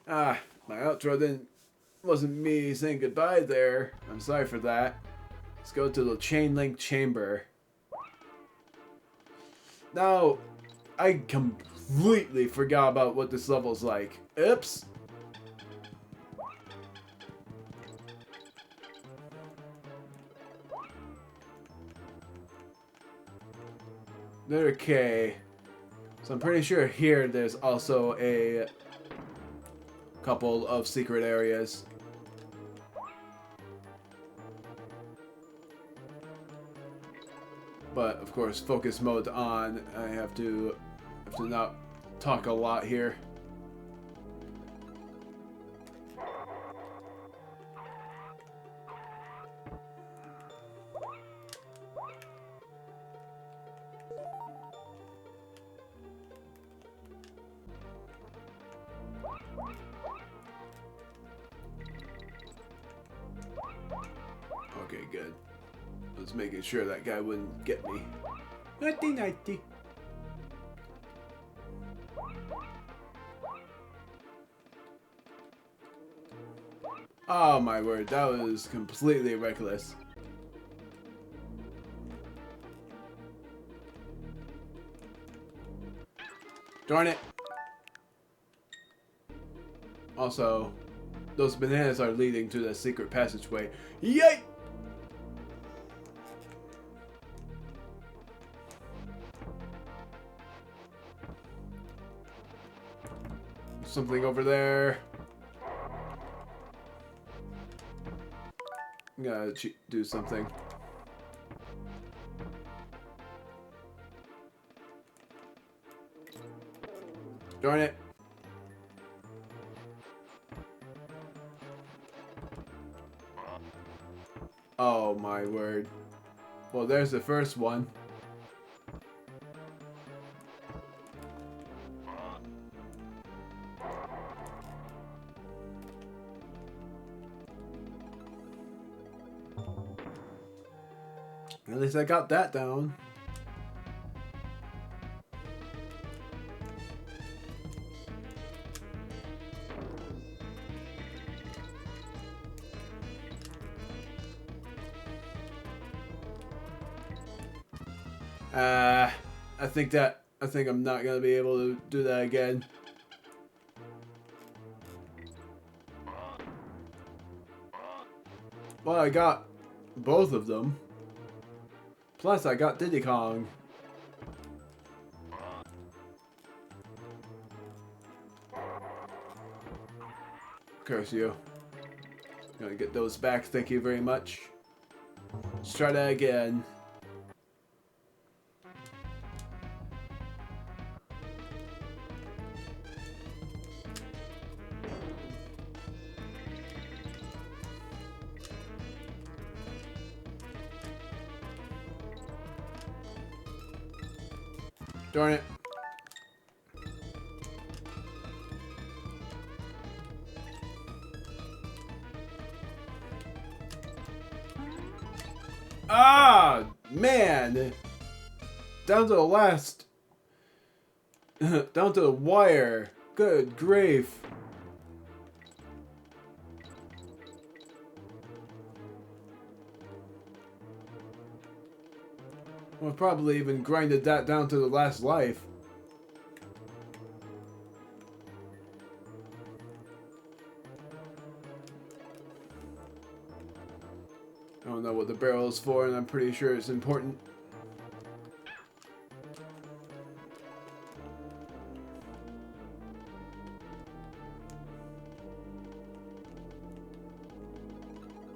Ah, my outro wasn't me saying goodbye there. I'm sorry for that. Let's go to the chain link chamber. Now, I completely forgot about what this level's like. Oops. Okay. So I'm pretty sure here there's also a couple of secret areas. But of course, focus mode on. I have to not talk a lot here. Okay, good. I was making sure that guy wouldn't get me. Nighty nighty. Oh my word, that was completely reckless. Darn it. Also, those bananas are leading to the secret passageway. Yay! Something over there. I'm gonna do something. Darn it. Oh my word. Well, there's the first one. At least I got that down. I think I'm not gonna be able to do that again. Well, I got both of them. Plus, I got Diddy Kong. Curse you. Gonna get those back, thank you very much. Let's try that again. Darn it. Ah, man. Down to the last. Down to the wire. Good grief. We'll probably even grinded that down to the last life. I don't know what the barrel is for, and I'm pretty sure it's important.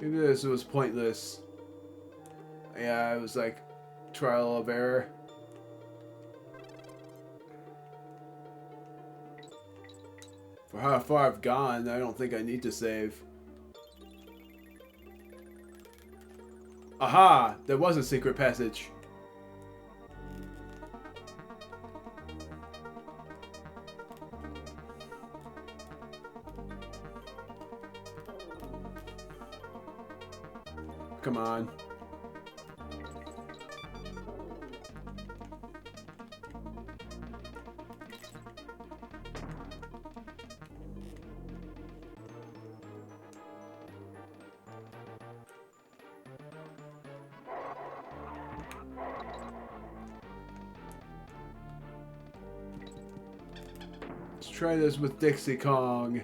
Maybe this was pointless. Yeah, it was like trial of error. For how far I've gone, I don't think I need to save. Aha! There was a secret passage. Come on. try this with Dixie Kong.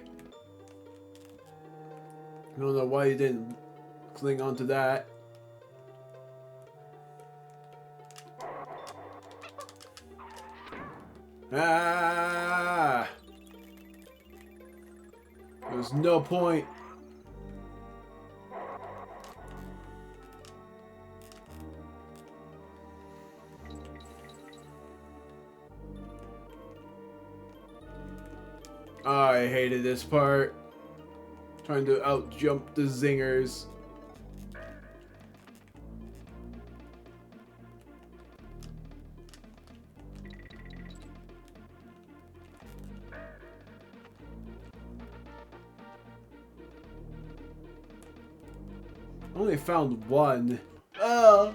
I don't know why you didn't cling onto that. Ah! There's no point. I hated this part. Trying to out-jump the zingers. Only found one. Oh.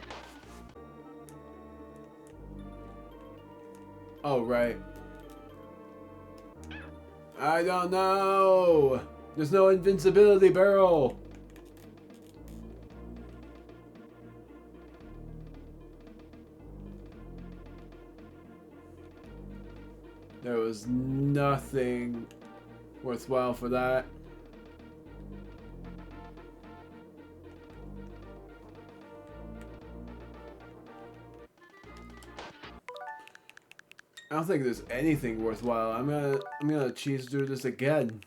Oh, right. I don't know. There's no invincibility barrel. There was nothing worthwhile for that. I don't think there's anything worthwhile. I'm gonna cheese through this again.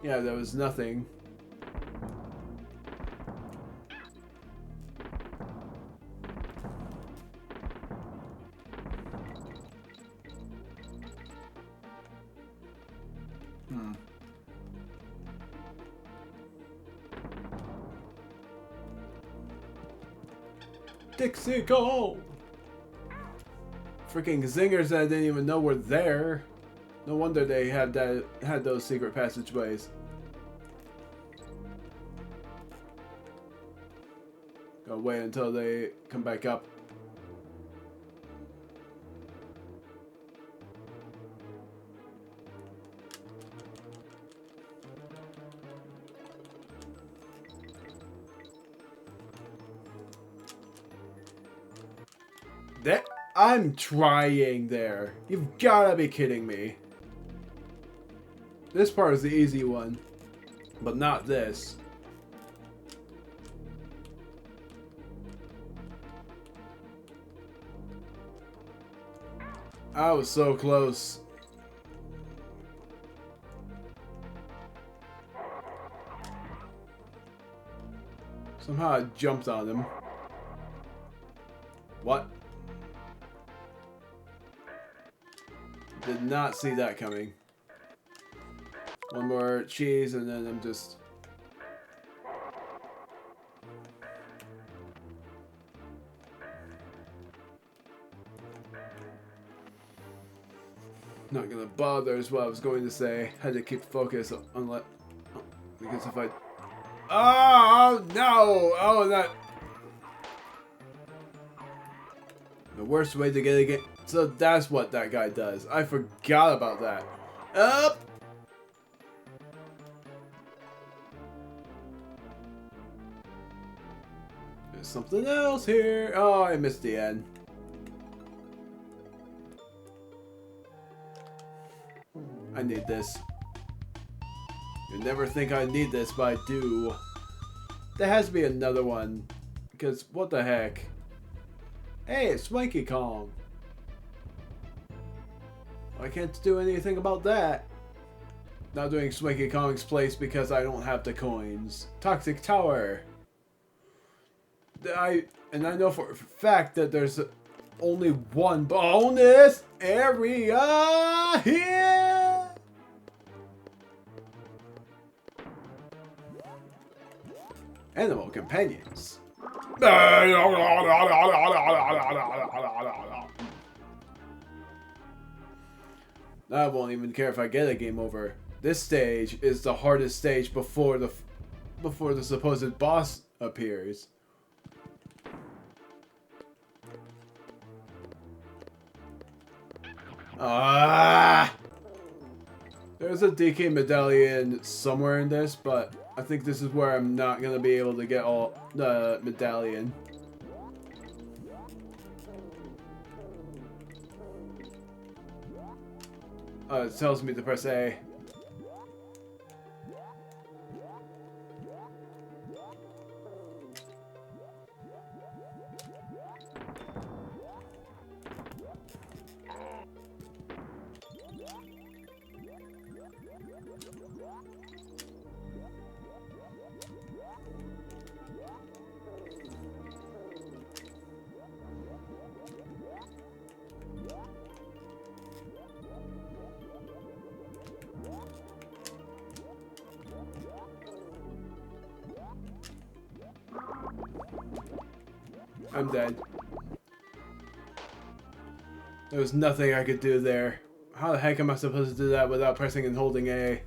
Yeah, there was nothing. Dixie, go! Freaking zingers that I didn't even know were there. No wonder they had those secret passageways. Gotta wait until they come back up. I'm trying there. You've gotta be kidding me. This part is the easy one, but not this. I was so close. Somehow I jumped on him. What? Did not see that coming. One more cheese and then I'm just... not gonna bother is what I was going to say. Had to keep focus on let... because if I... Oh no! Oh, that... the worst way to get a game... So that's what that guy does. I forgot about that. Up! There's something else here. Oh, I missed the end. I need this. You never think I need this, but I do. There has to be another one. Because, what the heck? Hey, it's Swanky Kong. I can't do anything about that. Not doing Swanky Kong's place because I don't have the coins. Toxic Tower. I know for a fact that there's only one bonus area here. Animal companions. I won't even care if I get a game over. This stage is the hardest stage before the supposed boss appears. Ah! There's a DK medallion somewhere in this, but I think this is where I'm not going to be able to get all the medallion. It tells me to press A. I'm dead. There was nothing I could do there. How the heck am I supposed to do that without pressing and holding A?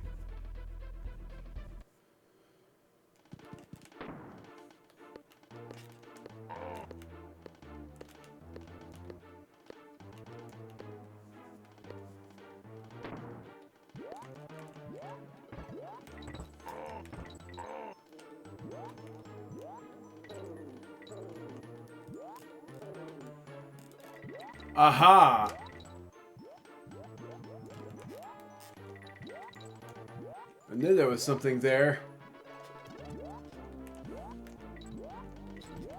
Aha! I knew there was something there.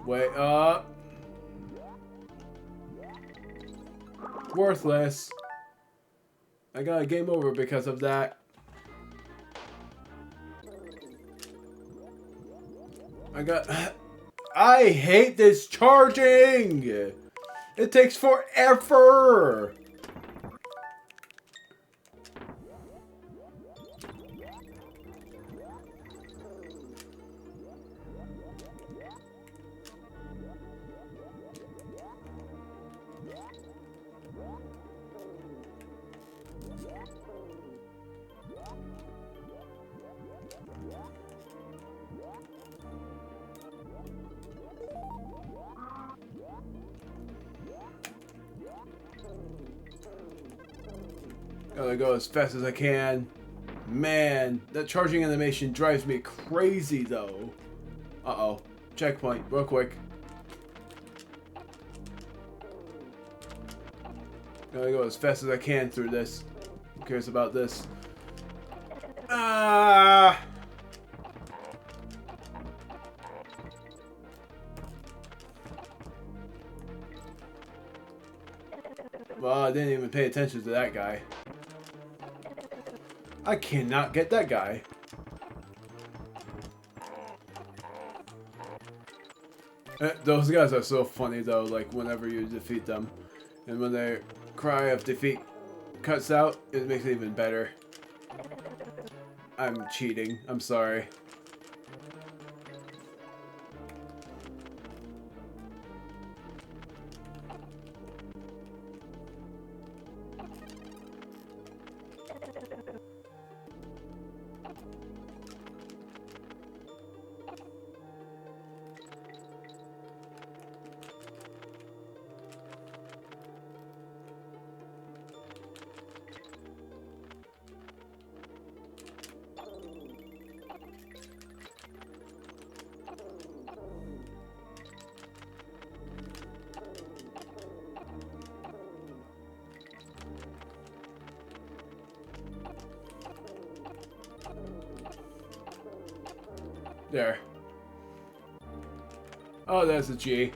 Wait up. Worthless. I got a game over because of that. I hate this charging! It takes forever! Gotta go as fast as I can. Man, that charging animation drives me crazy though. Uh-oh. Checkpoint, real quick. Gotta go as fast as I can through this. Who cares about this? Ah! Well, I didn't even pay attention to that guy. I cannot get that guy. Those guys are so funny though, like whenever you defeat them. And when their cry of defeat cuts out, it makes it even better. I'm cheating. I'm sorry. There. Oh, that's a G.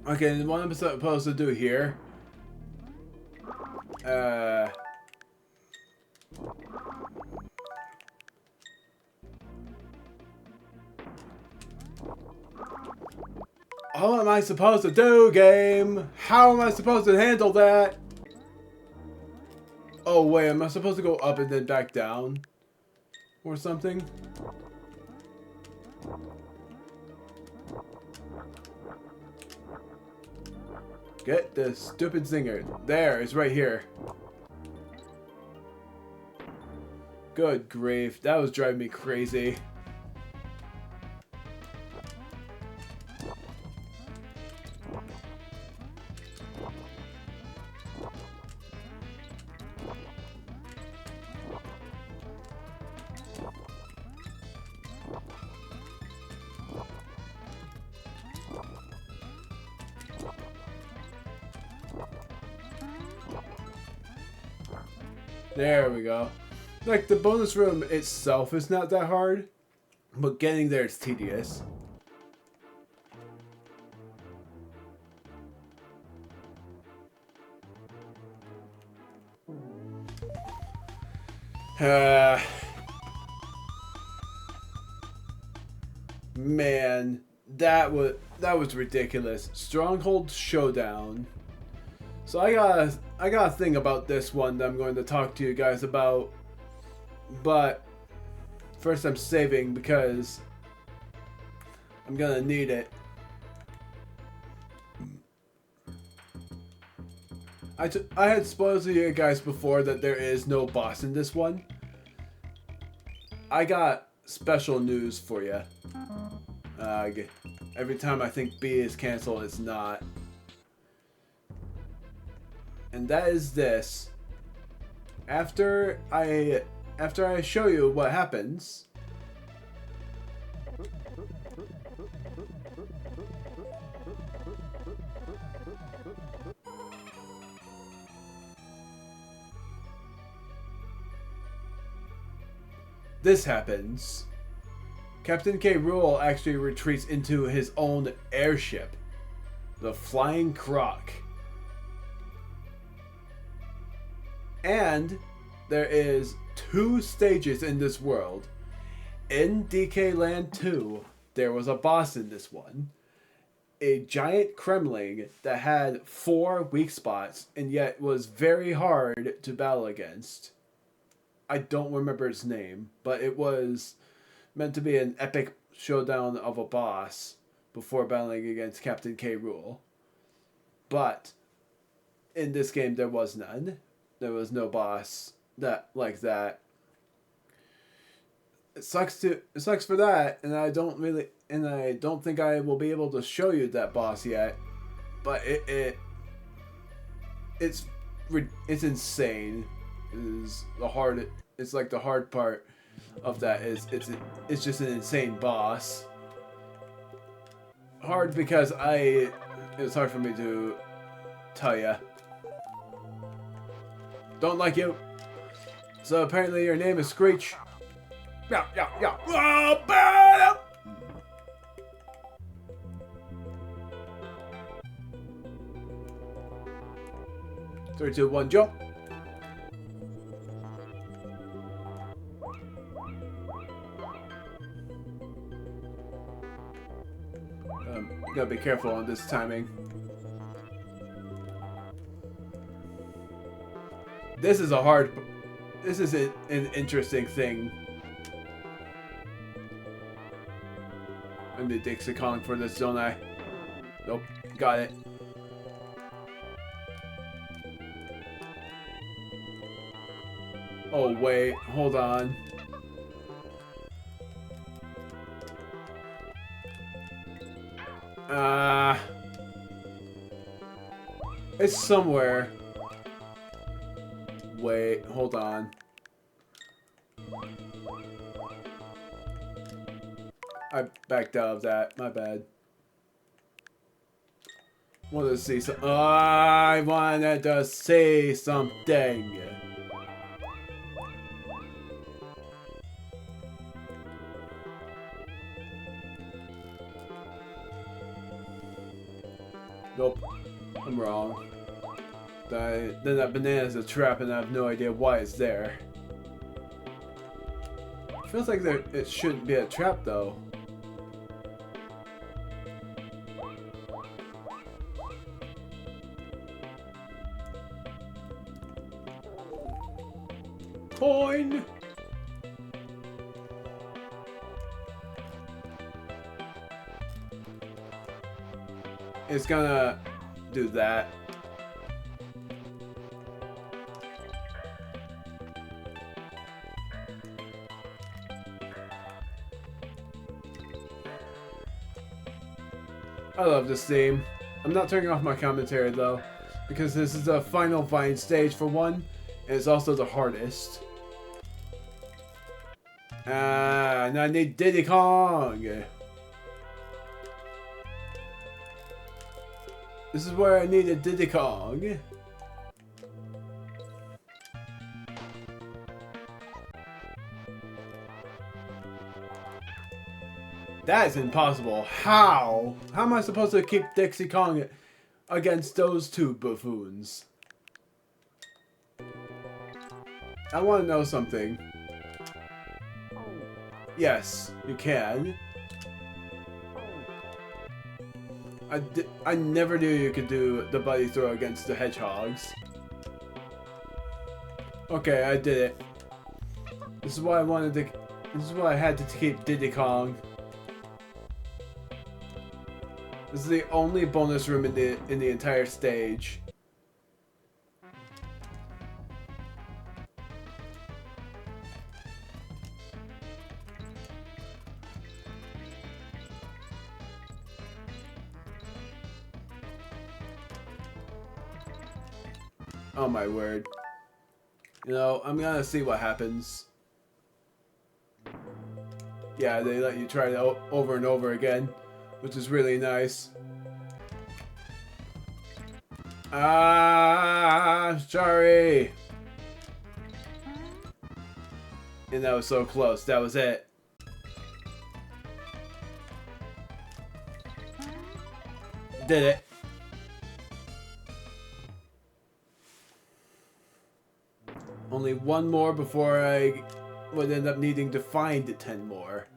Okay, what I'm supposed to do here. How am I supposed to do, game? How am I supposed to handle that? Oh, wait, am I supposed to go up and then back down? Or something? Get the stupid zinger. There, it's right here. Good grief, that was driving me crazy. There we go. Like, the bonus room itself is not that hard, but getting there is tedious. Man, that was ridiculous. Stronghold Showdown. So I got a thing about this one that I'm going to talk to you guys about, but first I'm saving because I'm gonna need it. I had spoiled to you guys before that there is no boss in this one. I got special news for you. Every time I think B is canceled, it's not. And that is this. After I show you what happens, this happens. Kaptain K. Rool actually retreats into his own airship, the Flying Croc. And there is 2 stages in this world. In DK Land 2, there was a boss in this one. A giant Kremling that had 4 weak spots and yet was very hard to battle against. I don't remember its name, but it was meant to be an epic showdown of a boss before battling against Kaptain K. Rool. But in this game there was none. There was no boss like that. It sucks for that, and I don't think I will be able to show you that boss yet. But it's insane. It's like the hard part of that is it's just an insane boss. Hard because it's hard for me to tell ya. Don't like you. So apparently your name is Screech. Yeah. Oh, bad. 3, 2, 1, jump. Gotta be careful on this timing. This is an interesting thing. I need Dixie Kong for this, don't I? Nope, got it. Oh wait, hold on. It's somewhere. Wait, hold on. I backed out of that. My bad. Wanted to see some. I wanted to say something. Nope, I'm wrong. Then that banana's a trap, and I have no idea why it's there. Feels like it shouldn't be a trap, though. Coin! It's gonna do that. I love this theme. I'm not turning off my commentary though, because this is the final Vine stage for one, and it's also the hardest. And I need Diddy Kong. This is where I needed Diddy Kong. That is impossible. How? How am I supposed to keep Dixie Kong against those two buffoons? I want to know something. Yes, you can. I never knew you could do the buddy throw against the hedgehogs. Okay, I did it. This is why I wanted to. This is why I had to keep Diddy Kong. This is the only bonus room in the entire stage. Oh my word. You know, I'm gonna see what happens. Yeah, they let you try it over and over again, which is really nice. Ah, sorry. And that was so close. That was it. Did it. Only one more before I would end up needing to find 10 more.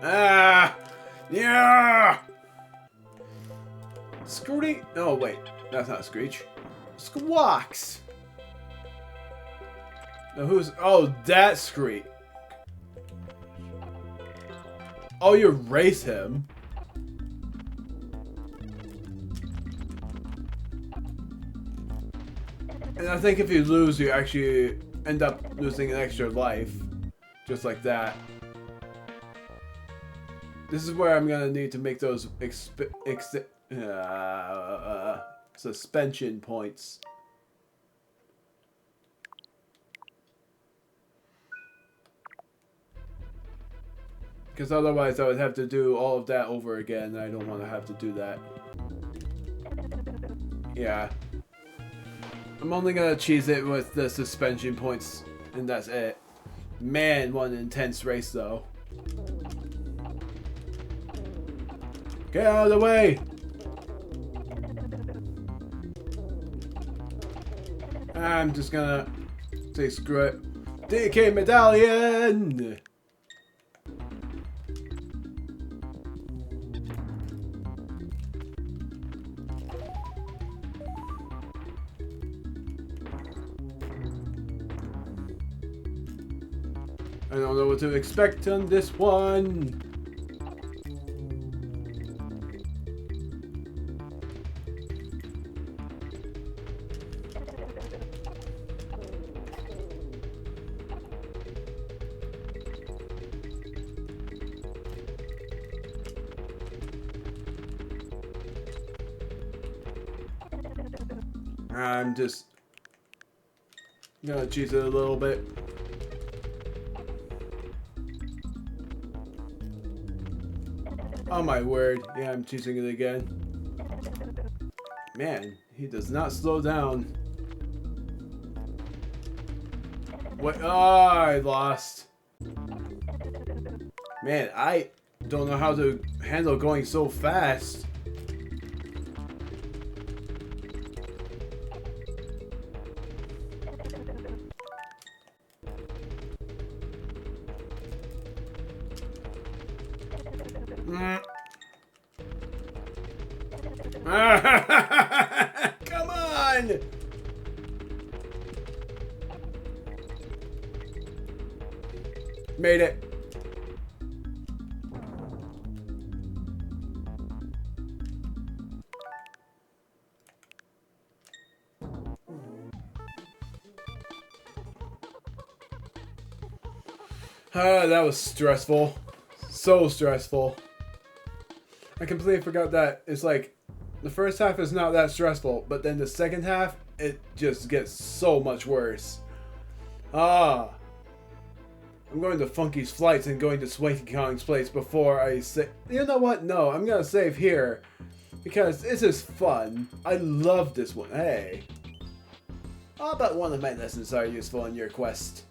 Ah! Yeah! Screech? Oh, wait. That's not Screech. Squawks! Now who's... Oh, that's Screech. Oh, you erase him. And I think if you lose, you actually end up losing an extra life. Just like that. This is where I'm gonna need to make those suspension points. Because otherwise I would have to do all of that over again. I don't want to have to do that. Yeah. I'm only gonna cheese it with the suspension points, and that's it. Man, what an intense race, though. Get out of the way! I'm just gonna say screw it. DK medallion! I don't know what to expect on this one. I'm just gonna cheese it a little bit. Oh my word. Yeah, I'm choosing it again. Man, he does not slow down. What? Oh, I lost. Man, I don't know how to handle going so fast. Come on! Made it. That was stressful. So stressful. I completely forgot that it's like the first half is not that stressful, but then the second half, it just gets so much worse. I'm going to Funky's flights and going to Swanky Kong's place before I say... You know what? No, I'm going to save here. Because this is fun. I love this one. Hey. I'll bet one of my lessons are useful in your quest.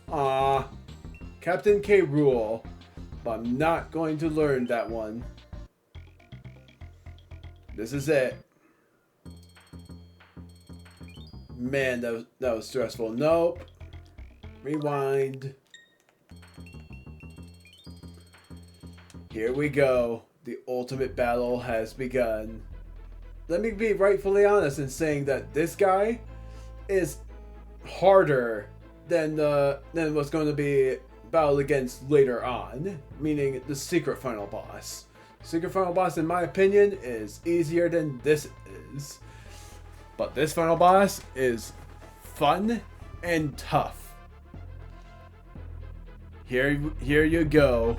Kaptain K. Rool. But I'm not going to learn that one. This is it. Man, that was stressful. Nope. Rewind. Here we go. The ultimate battle has begun. Let me be rightfully honest in saying that this guy is harder than what's going to be battled against later on, meaning the secret final boss. Secret final boss, in my opinion, is easier than this is. But this final boss is fun and tough. Here you go.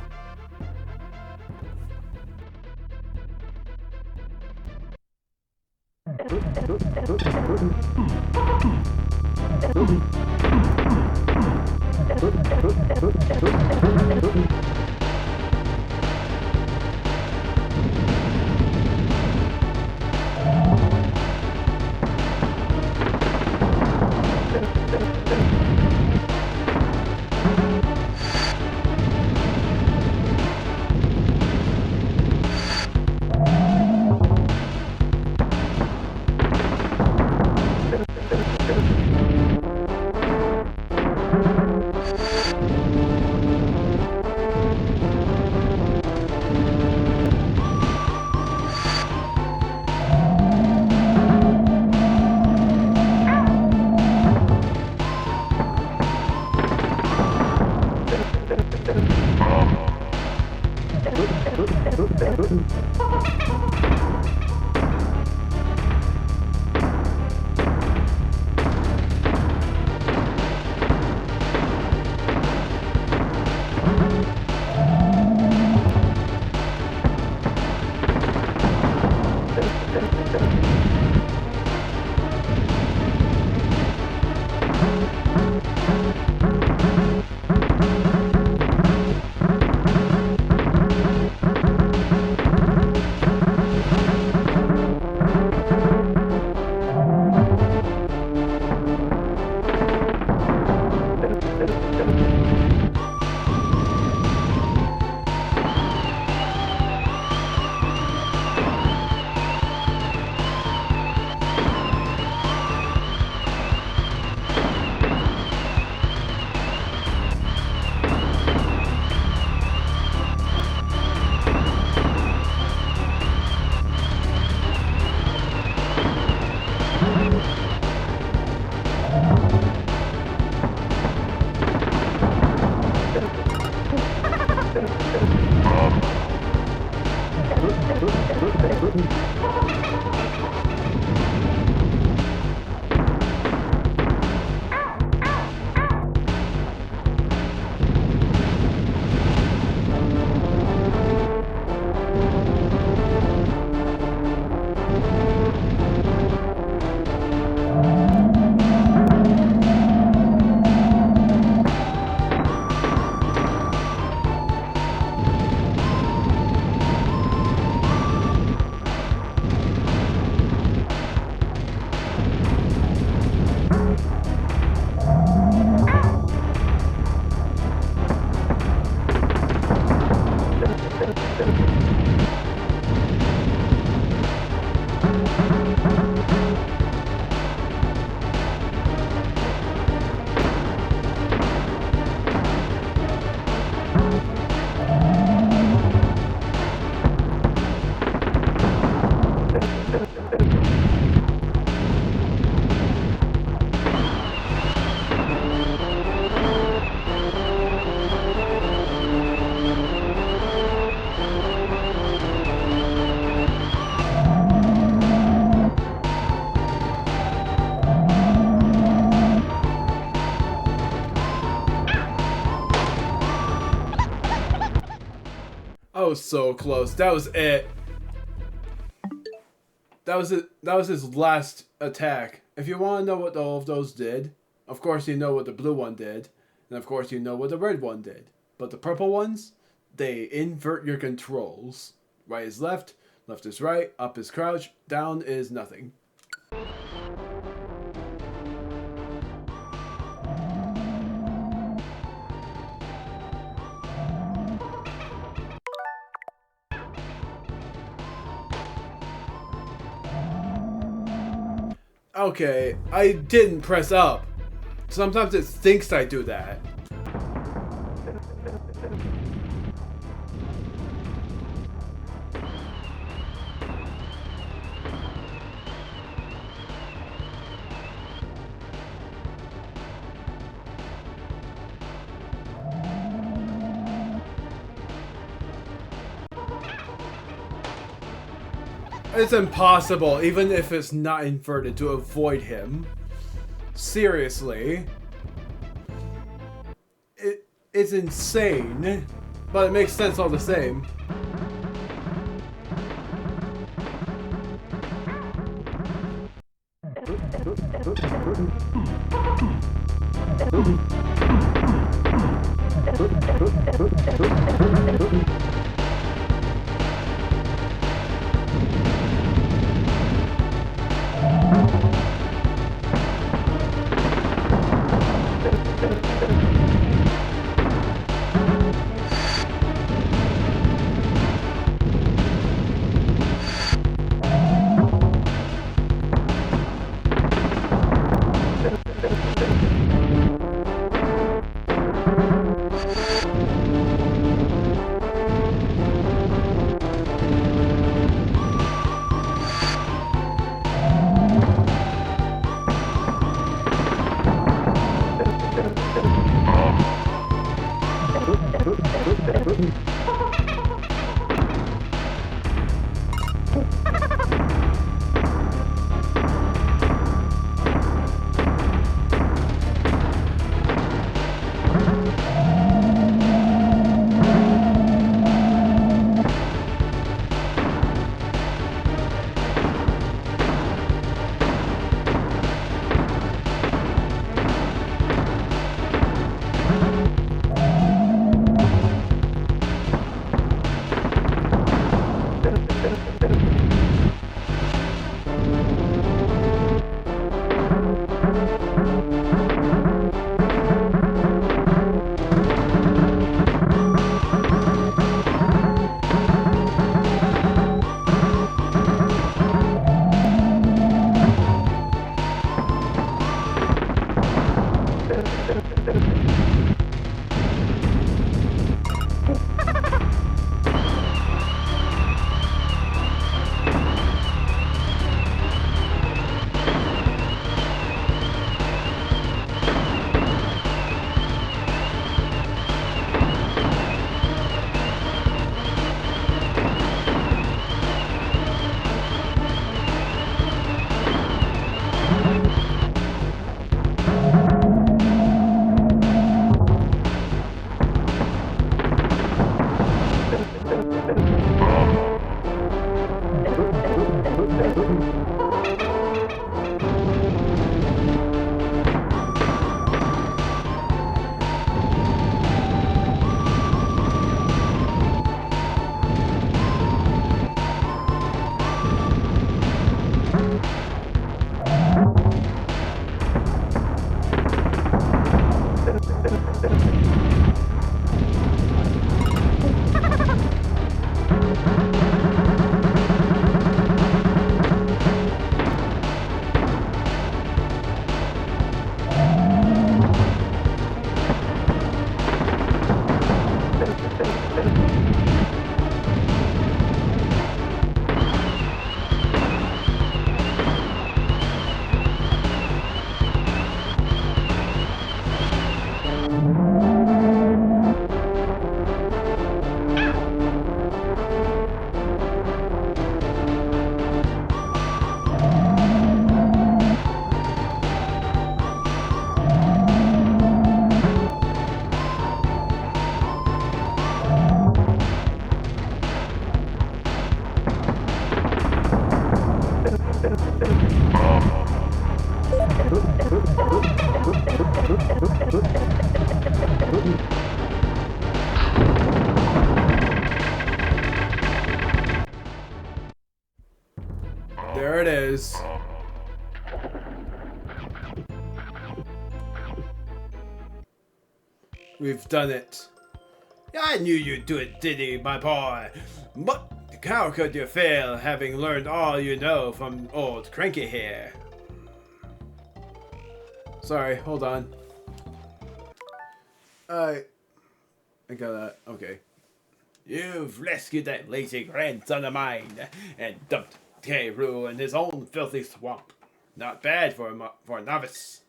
I was so close. That was it. That was it. That was his last attack. If you want to know what all of those did, of course you know what the blue one did, and of course you know what the red one did. But the purple ones, they invert your controls. Right is left, left is right, up is crouch, down is nothing. Okay, I didn't press up. Sometimes it thinks I do that. It's impossible, even if it's not inverted, to avoid him. Seriously. It's insane, but it makes sense all the same. There it is. We've done it. I knew you'd do it, Diddy, my boy. But how could you fail, having learned all you know from old Cranky here? Sorry, hold on. I gotta... Okay. You've rescued that lazy grandson of mine and dumped K. Rool in his own filthy swamp. Not bad for a novice.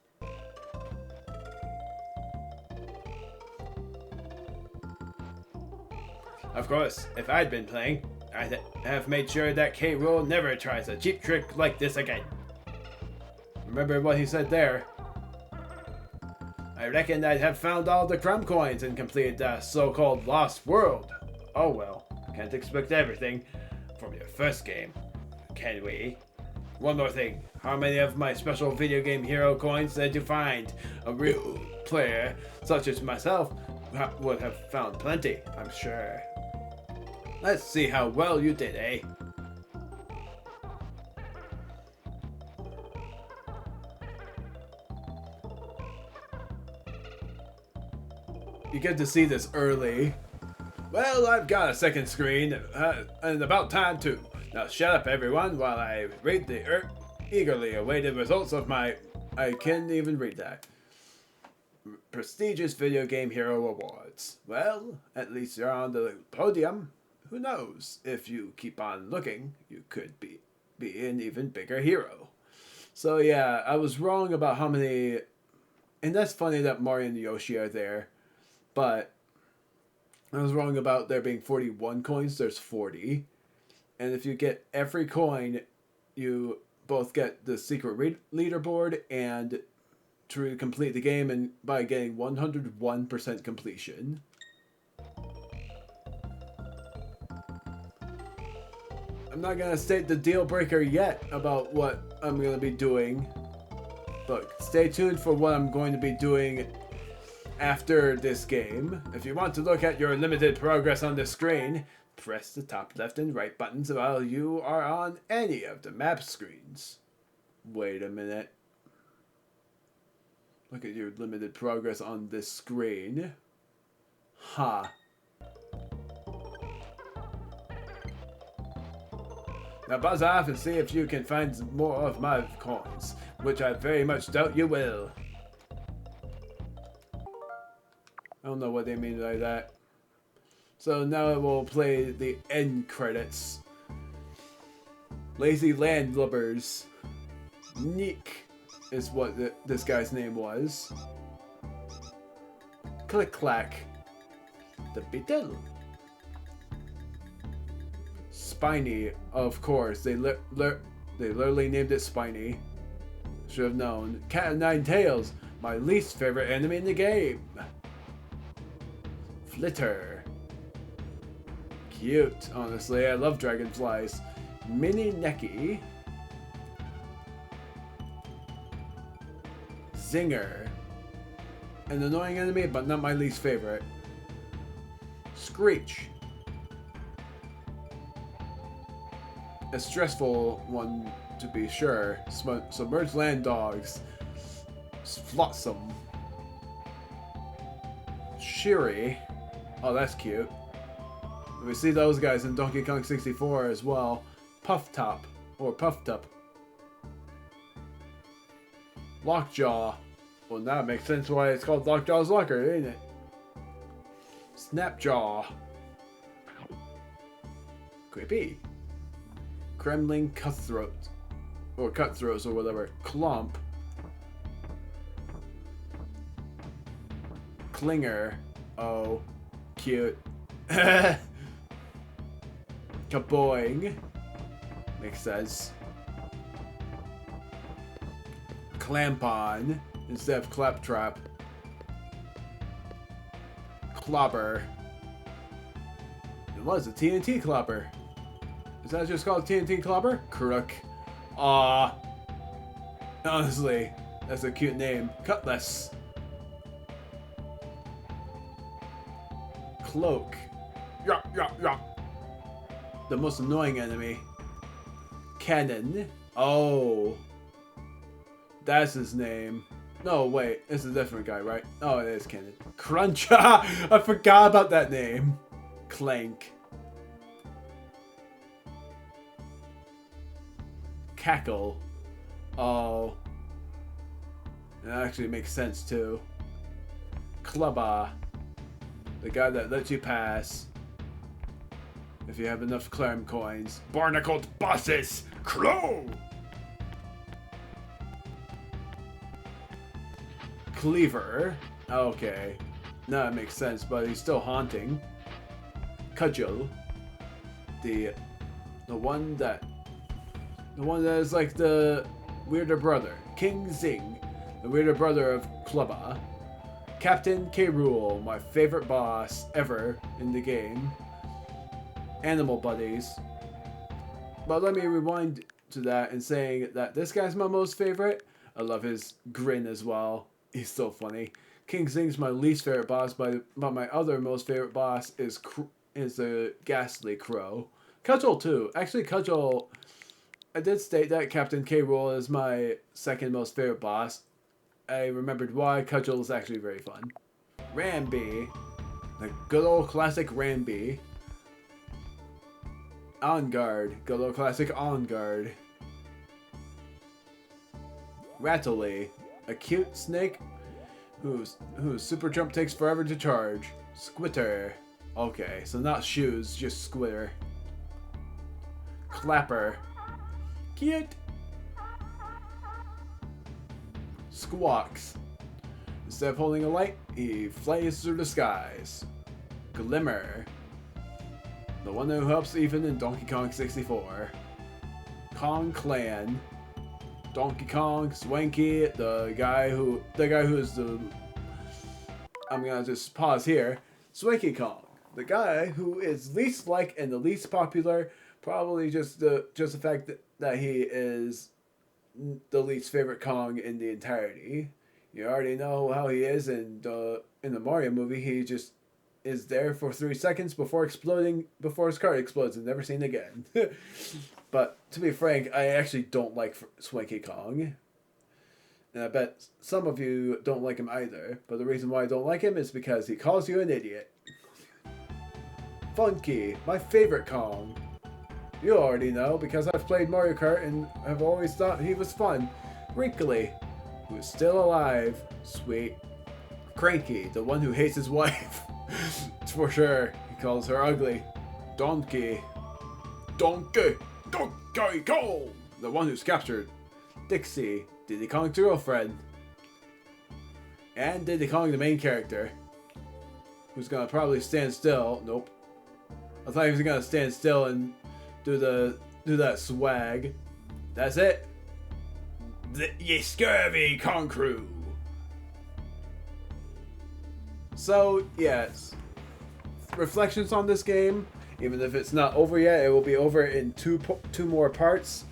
Of course, if I'd been playing, I'd have made sure that K. Rool never tries a cheap trick like this again. Remember what he said there. I reckon I'd have found all the crumb coins and completed the so-called Lost World. Oh well, can't expect everything from your first game, can we? One more thing, how many of my special video game hero coins did you find? A real player, such as myself, would have found plenty, I'm sure. Let's see how well you did, eh? You get to see this early. Well, I've got a second screen, and about time too. Now shut up everyone while I read the eagerly awaited results of my... I can't even read that. Prestigious Video Game Hero Awards. Well, at least you're on the podium. Who knows? If you keep on looking, you could be an even bigger hero. So yeah, I was wrong about how many... And that's funny that Mario and Yoshi are there. But I was wrong about there being 41 coins. There's 40. And if you get every coin, you both get the secret leaderboard and to complete the game and by getting 101% completion. I'm not going to state the deal breaker yet about what I'm going to be doing. But stay tuned for what I'm going to be doing after this game. If you want to look at your limited progress on the screen, press the top left and right buttons while you are on any of the map screens. Wait a minute. Look at your limited progress on this screen. Huh. Now buzz off and see if you can find more of my coins, which I very much doubt you will. I don't know what they mean by that. So now it will play the end credits. Lazy Landlubbers. Nick is what this guy's name was. Click clack. The Beetle. Spiny, of course. They literally named it Spiny. Should have known. Cat of Nine Tails. My least favorite enemy in the game. Flitter. Cute, honestly. I love dragonflies. Mini Necky. Zinger. An annoying enemy, but not my least favorite. Screech. A stressful one, to be sure. Submerged land dogs. Flotsam. Shiri. Oh, that's cute. We see those guys in Donkey Kong 64 as well. Puff Top. Or Puff Top. Lockjaw. Well, now it makes sense why it's called Lockjaw's Locker, ain't it? Snapjaw. Creepy. Kremlin Cutthroat. Or Cutthroats or whatever. Clump. Klinger. Oh. Cute. Kaboing. Makes sense. Clampon instead of Claptrap. Clobber. It was a TNT Clobber. Is that just called TNT Clobber? Crook. Aw. Honestly, that's a cute name. Cutlass. Cloak. Yuck, yuck, yuck. The most annoying enemy. Cannon. Oh. That's his name. No, wait. It's a different guy, right? Oh, it is Cannon. Crunch. I forgot about that name. Clank. Cackle. Oh. And that actually makes sense too. Clubber. The guy that lets you pass. If you have enough Clem coins. Barnacled bosses! Crow! Cleaver. Okay. No, that makes sense, but he's still haunting. Cudgel. The one that is like the weirder brother. King Zing. The weirder brother of Clubber. Kaptain K. Rool, my favorite boss ever in the game. Animal buddies. But let me rewind to that and saying that this guy's my most favorite. I love his grin as well. He's so funny. King Zing's my least favorite boss, but my other most favorite boss is the Ghastly Crow. Cudgel too. Actually, Cudgel, I did state that Kaptain K. Rool is my second most favorite boss. I remembered why. Cudgel is actually very fun. Ramby. The good old classic Ramby. On Guard. Good old classic On Guard. Rattly. A cute snake whose super jump takes forever to charge. Squitter. Okay, so not shoes, just Squitter. Clapper. Cute. Squawks. Instead of holding a light, he flies through the skies. Glimmer. The one who helps even in Donkey Kong 64. Kong Clan. Donkey Kong, Swanky, the guy who is the... I'm gonna just pause here. Swanky Kong. The guy who is least liked and the least popular. Probably just the fact that he is the least favorite Kong in the entirety. You already know how he is in the Mario movie. He just is there for 3 seconds before his car explodes and never seen again. But to be frank, I actually don't like Swanky Kong. And I bet some of you don't like him either. But the reason why I don't like him is because he calls you an idiot. Funky, my favorite Kong. You already know, because I've played Mario Kart and I've always thought he was fun. Wrinkly, who's still alive. Sweet. Cranky, the one who hates his wife. For sure, he calls her ugly. Donkey. Donkey Kong, the one who's captured. Dixie, Diddy Kong's girlfriend. And Diddy Kong, the main character. Who's gonna probably stand still. Nope. I thought he was gonna stand still and do that swag. That's it. Ye scurvy Kong crew. So, yes. Reflections on this game. Even if it's not over yet, it will be over in two more parts.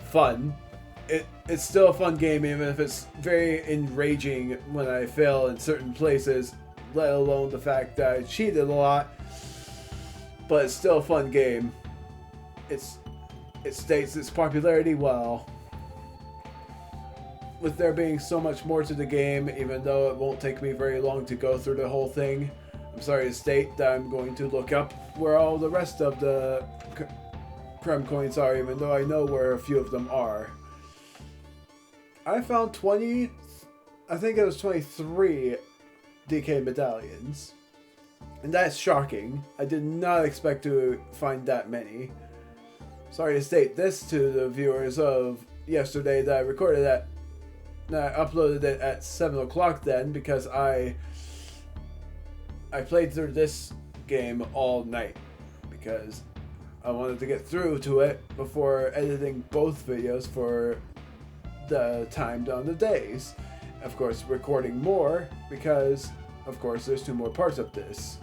Fun. It's still a fun game, even if it's very enraging when I fail in certain places, let alone the fact that I cheated a lot. But it's still a fun game. It states its popularity well. With there being so much more to the game, even though it won't take me very long to go through the whole thing, I'm sorry to state that I'm going to look up where all the rest of the Krem coins are, even though I know where a few of them are. I found 23 DK medallions. And that's shocking. I did not expect to find that many. Sorry to state this to the viewers of yesterday that I recorded that I uploaded it at 7 o'clock then, because I played through this game all night because I wanted to get through to it before editing both videos for the time on the days. Of course, recording more because, of course, there's 2 more parts of this.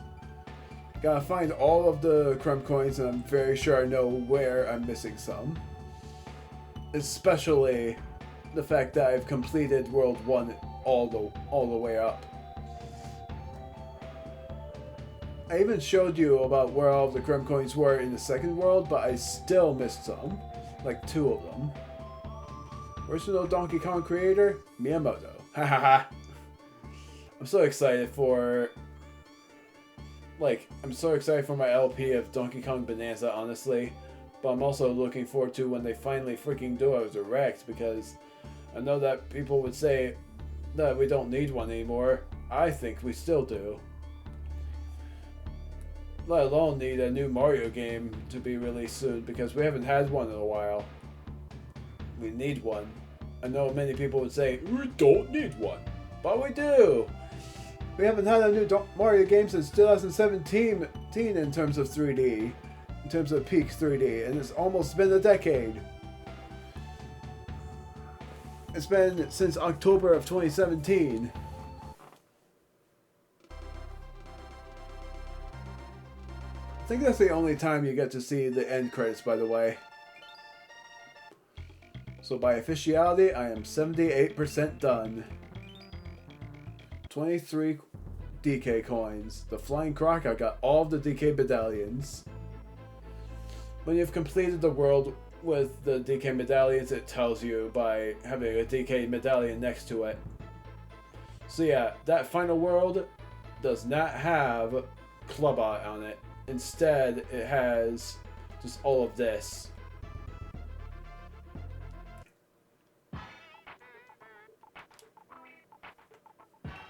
Gotta find all of the Krem coins, and I'm very sure I know where I'm missing some. Especially the fact that I've completed World 1 all the way up. I even showed you about where all of the Krem coins were in the second world, but I still missed some. Like 2 of them. Original Donkey Kong creator? Miyamoto. Ha ha ha. I'm so excited for... I'm so excited for my LP of Donkey Kong Bonanza, honestly. But I'm also looking forward to when they finally freaking do a direct, because I know that people would say that we don't need one anymore. I think we still do. Let alone need a new Mario game to be released soon, because we haven't had one in a while. We need one. I know many people would say, we don't need one. But we do! We haven't had a new Mario game since 2017 in terms of 3D. In terms of peak 3D. And it's almost been a decade. It's been since October of 2017. I think that's the only time you get to see the end credits, by the way. So by officiality, I am 78% done. 23 DK coins. The Flying Croc, I got all of the DK medallions. When you've completed the world with the DK medallions, it tells you by having a DK medallion next to it. So yeah, that final world does not have Clubbot on it. Instead, it has just all of this.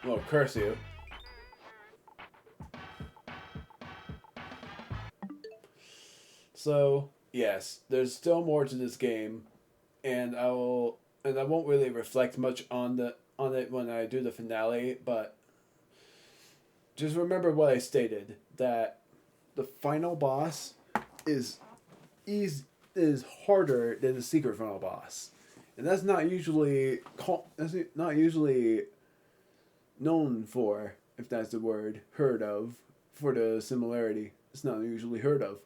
Well, curse you. So, yes, there's still more to this game, and I won't really reflect much on it when I do the finale, but just remember what I stated, that the final boss is harder than the secret final boss. And that's not usually known for, if that's the word, heard of, for the similarity. It's not usually heard of.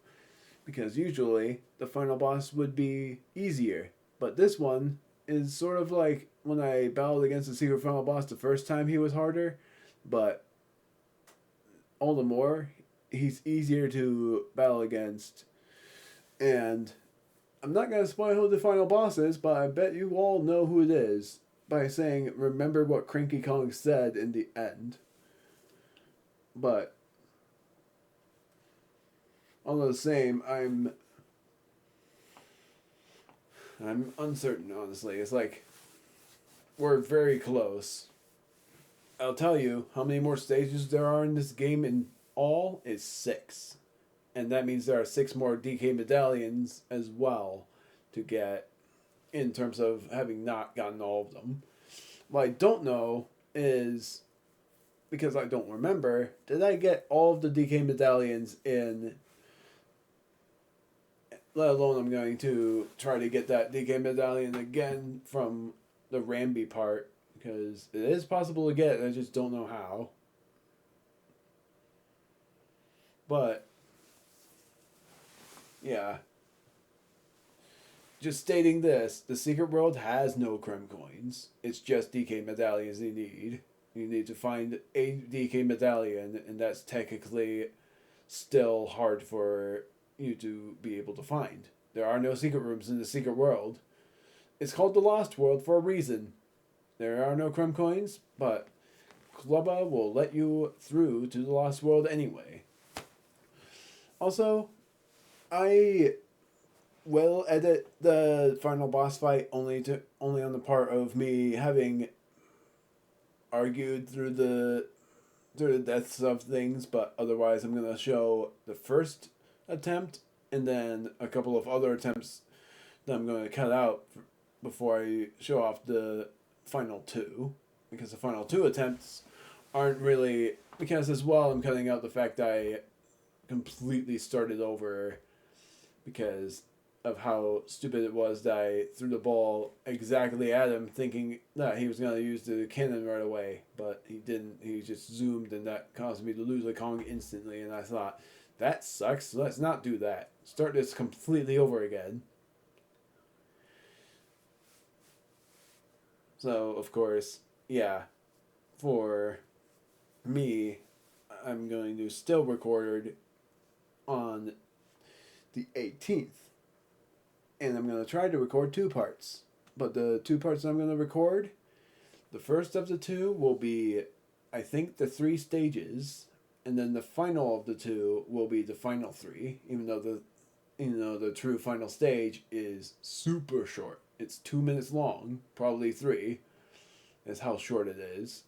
Because usually the final boss would be easier. But this one is sort of like when I battled against the secret final boss the first time, he was harder. But all the more, he's easier to battle against. And I'm not going to spoil who the final boss is, but I bet you all know who it is by saying, remember what Cranky Kong said in the end. But all the same, I'm uncertain, honestly. It's like, we're very close. I'll tell you, how many more stages there are in this game in all is 6. And that means there are 6 more DK medallions as well to get, in terms of having not gotten all of them. What I don't know is, because I don't remember, did I get all of the DK medallions in, let alone I'm going to try to get that DK medallion again from the Ramby part, because it is possible to get, I just don't know how. But yeah. Just stating this, the secret world has no Krem coins. It's just DK medallions you need. You need to find a DK medallion, and that's technically still hard for you to be able to find. There are no secret rooms in the secret world. It's called the Lost World for a reason. There are no Krem coins, but Clubba will let you through to the Lost World anyway. Also, I will edit the final boss fight only on the part of me having argued through the deaths of things, but otherwise I'm gonna show the first attempt and then a couple of other attempts that I'm gonna cut out before I show off the final 2, because the final 2 attempts aren't really, because as well I'm cutting out the fact that I completely started over because of how stupid it was that I threw the ball exactly at him thinking that he was going to use the cannon right away, but he didn't. He just zoomed, and that caused me to lose a Kong instantly, and I thought, that sucks, let's not do that. Start this completely over again. So, of course, yeah, for me, I'm going to still record on the 18th. And I'm going to try to record 2 parts. But the 2 parts I'm going to record, the first of the 2 will be, I think, the 3 stages. And then the final of the 2 will be the final 3. Even though the true final stage is super short. It's 2 minutes long, probably 3. is how short it is.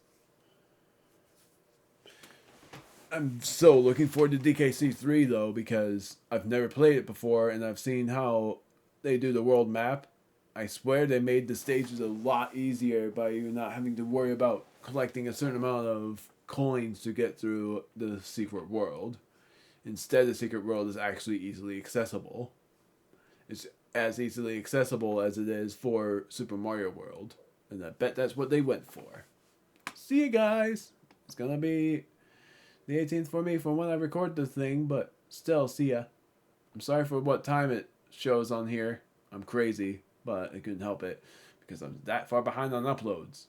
I'm so looking forward to DKC3 though, because I've never played it before and I've seen how they do the world map. I swear they made the stages a lot easier by you not having to worry about collecting a certain amount of coins to get through the secret world. Instead, the secret world is actually easily accessible. It's as easily accessible as it is for Super Mario World. And I bet that's what they went for. See you guys! It's gonna be the 18th for me from when I record this thing, but still, see ya. I'm sorry for what time it shows on here. I'm crazy, but I couldn't help it because I'm that far behind on uploads.